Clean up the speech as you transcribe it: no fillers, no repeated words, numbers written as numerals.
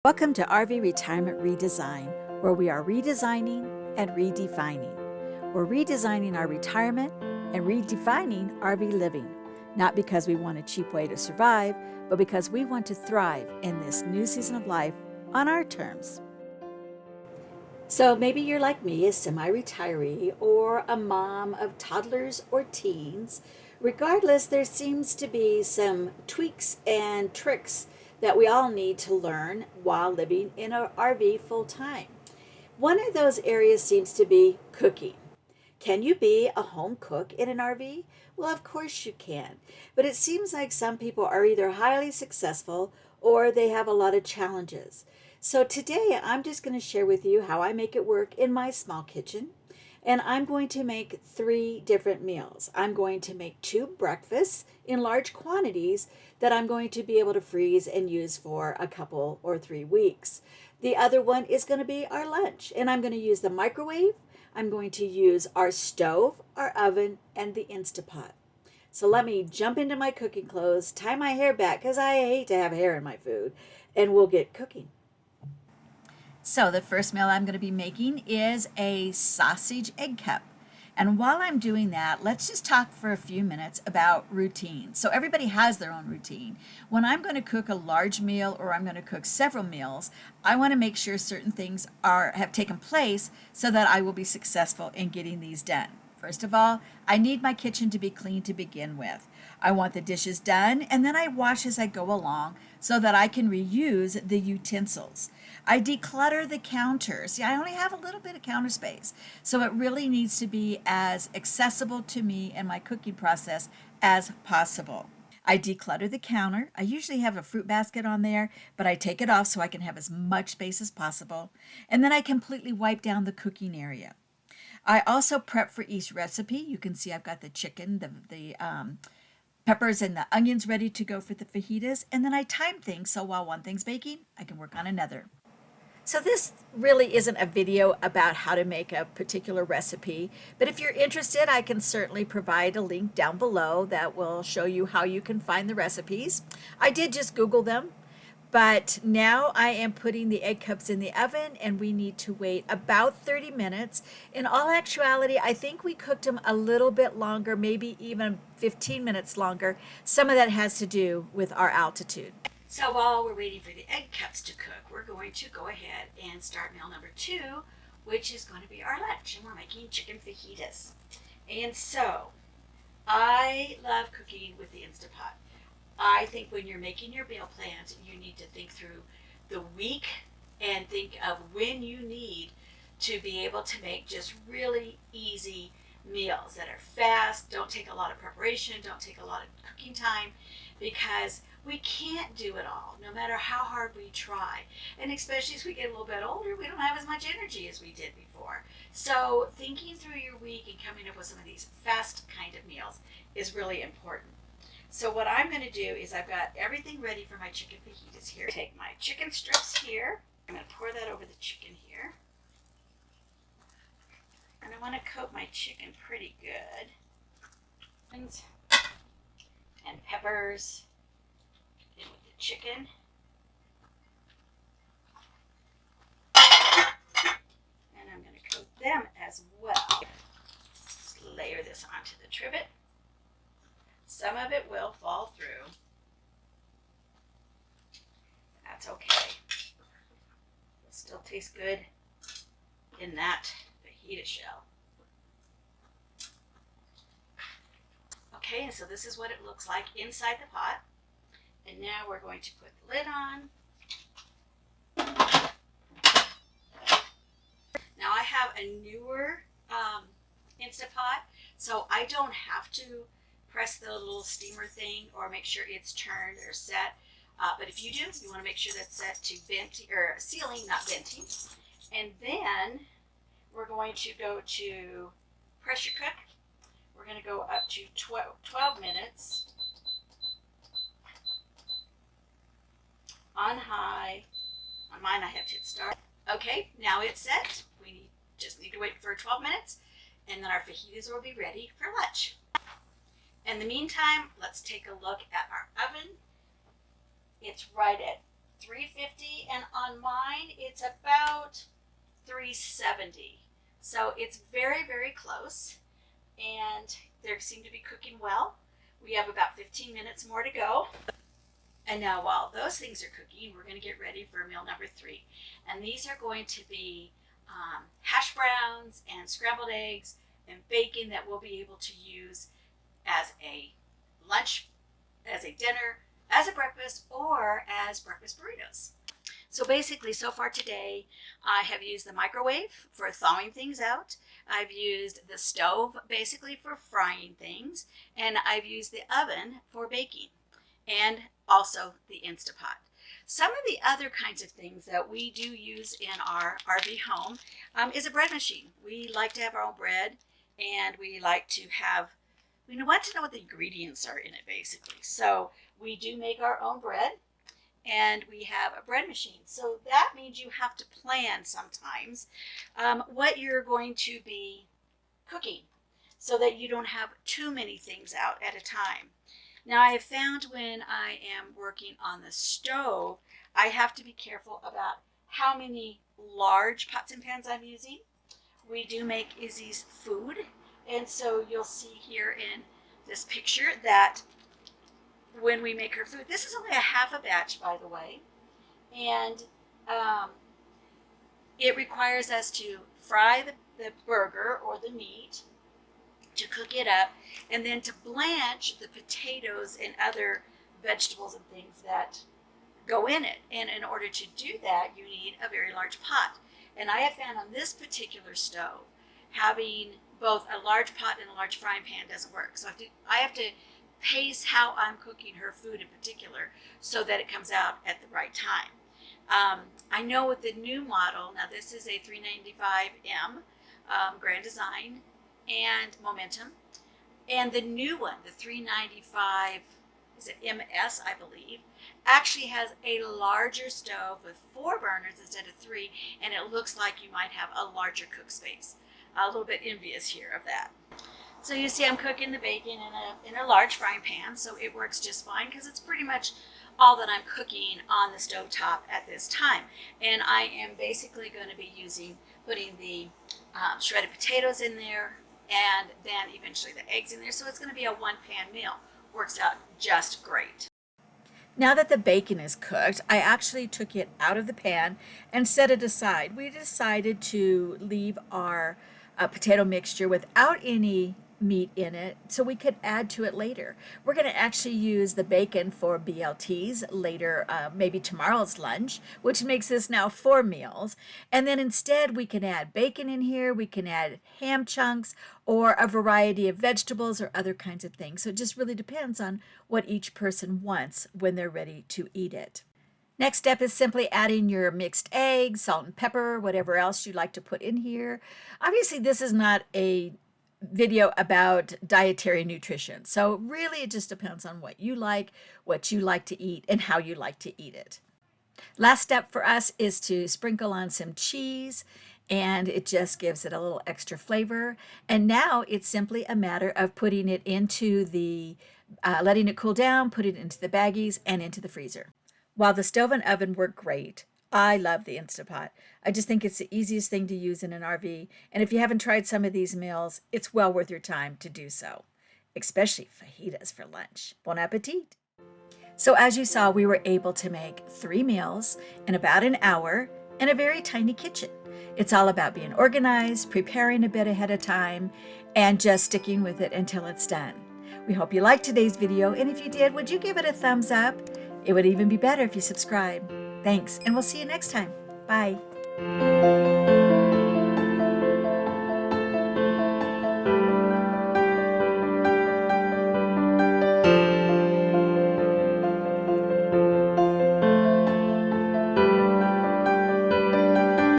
Welcome to RV Retirement Redesign, where we are redesigning and redefining. We're redesigning our retirement and redefining RV living, not because we want a cheap way to survive, but because we want to thrive in this new season of life on our terms. So maybe you're like me, a semi-retiree or a mom of toddlers or teens. Regardless, there seems to be some tweaks and tricks that we all need to learn while living in an RV full time. One of those areas seems to be cooking. Can you be a home cook in an RV? Well, of course you can. But it seems like some people are either highly successful or they have a lot of challenges. So today I'm just going to share with you how I make it work in my small kitchen. And I'm going to make 3 different meals. I'm going to make 2 breakfasts in large quantities that I'm going to be able to freeze and use for a couple or 3 weeks. The other one is going to be our lunch, and I'm going to use the microwave. I'm going to use our stove, our oven, and the Instapot. So let me jump into my cooking clothes, tie my hair back because I hate to have hair in my food, and we'll get cooking. So the first meal I'm going to be making is a sausage egg cup. And while I'm doing that, let's just talk for a few minutes about routine. So everybody has their own routine. When I'm going to cook a large meal or I'm going to cook several meals, I want to make sure certain things have taken place so that I will be successful in getting these done. First of all, I need my kitchen to be clean to begin with. I want the dishes done, and then I wash as I go along so that I can reuse the utensils. I declutter the counters. See, I only have a little bit of counter space, so it really needs to be as accessible to me and my cooking process as possible. I declutter the counter. I usually have a fruit basket on there, but I take it off so I can have as much space as possible. And then I completely wipe down the cooking area. I also prep for each recipe. You can see I've got the chicken, the peppers and the onions ready to go for the fajitas, and then I time things so while one thing's baking, I can work on another. So this really isn't a video about how to make a particular recipe, but if you're interested, I can certainly provide a link down below that will show you how you can find the recipes. I did just Google them. But now I am putting the egg cups in the oven and we need to wait about 30 minutes. In all actuality, I think we cooked them a little bit longer, maybe even 15 minutes longer. Some of that has to do with our altitude. So while we're waiting for the egg cups to cook, we're going to go ahead and start meal number 2, which is going to be our lunch. And we're making chicken fajitas. And so I love cooking with the Instapot. I think when you're making your meal plans, you need to think through the week and think of when you need to be able to make just really easy meals that are fast, don't take a lot of preparation, don't take a lot of cooking time, because we can't do it all, no matter how hard we try. And especially as we get a little bit older, we don't have as much energy as we did before. So thinking through your week and coming up with some of these fast kind of meals is really important. So what I'm going to do is I've got everything ready for my chicken fajitas here. Take my chicken strips here. I'm going to pour that over the chicken here. And I want to coat my chicken pretty good. And peppers in with the chicken. And I'm going to coat them as well. Just layer this onto the trivet. Some of it will fall through. That's okay. It still tastes good in that fajita shell. Okay, and so this is what it looks like inside the pot. And now we're going to put the lid on. Now I have a newer Instapot, so I don't have to press the little steamer thing or make sure it's turned or set. But if you do, you want to make sure that's set to venting or sealing, not venting. And then we're going to go to pressure cook. We're going to go up to 12 minutes on high. On mine, I have to hit start. Okay, now it's set. We just need to wait for 12 minutes, and then our fajitas will be ready for lunch. In the meantime, let's take a look at our oven. It's right at 350, and on mine it's about 370. So it's very, very close, and they seem to be cooking well. We have about 15 minutes more to go. And now while those things are cooking, we're going to get ready for meal number 3. And these are going to be hash browns and scrambled eggs and bacon that we'll be able to use as a lunch, as a dinner, as a breakfast, or as breakfast burritos. So basically, so far today, I have used the microwave for thawing things out. I've used the stove basically for frying things, and I've used the oven for baking, and also the Instapot. Some of the other kinds of things that we do use in our RV home is a bread machine. We like to have our own bread, and we like to have, we want to know what the ingredients are in it basically. So we do make our own bread, and we have a bread machine. So that means you have to plan sometimes what you're going to be cooking so that you don't have too many things out at a time. Now, I have found when I am working on the stove, I have to be careful about how many large pots and pans I'm using. We do make Izzy's food, and so you'll see here in this picture that when we make her food, this is only a half a batch, by the way, and it requires us to fry the burger or the meat, to cook it up, and then to blanch the potatoes and other vegetables and things that go in it. And in order to do that, you need a very large pot. And I have found on this particular stove, having both a large pot and a large frying pan doesn't work. So I have to pace how I'm cooking her food in particular so that it comes out at the right time. I know with the new model, now this is a 395M Grand Design and Momentum, and the new one, the 395, is it MS, I believe, actually has a larger stove with 4 burners instead of 3, and it looks like you might have a larger cook space. A little bit envious here of that. So you see I'm cooking the bacon in a large frying pan, so it works just fine because it's pretty much all that I'm cooking on the stove top at this time. And I am basically going to be putting the shredded potatoes in there, and then eventually the eggs in there. So it's going to be a 1-pan meal. Works out just great. Now that the bacon is cooked, I actually took it out of the pan and set it aside. We decided to leave our potato mixture without any meat in it so we could add to it later. We're going to actually use the bacon for BLTs later, maybe tomorrow's lunch, which makes this now 4 meals. And then instead we can add bacon in here, we can add ham chunks or a variety of vegetables or other kinds of things. So it just really depends on what each person wants when they're ready to eat it. Next step is simply adding your mixed eggs, salt and pepper, whatever else you'd like to put in here. Obviously, this is not a video about dietary nutrition. So really it just depends on what you like to eat, and how you like to eat it. Last step for us is to sprinkle on some cheese, and it just gives it a little extra flavor. And now it's simply a matter of putting it into the, letting it cool down, put it into the baggies and into the freezer. While the stove and oven work great, I love the Instapot. I just think it's the easiest thing to use in an RV, and if you haven't tried some of these meals, it's well worth your time to do so, especially fajitas for lunch. Bon appetit! So as you saw, we were able to make 3 meals in about an hour in a very tiny kitchen. It's all about being organized, preparing a bit ahead of time, and just sticking with it until it's done. We hope you liked today's video, and if you did, would you give it a thumbs up? It would even be better if you subscribe. Thanks, and we'll see you next time. Bye.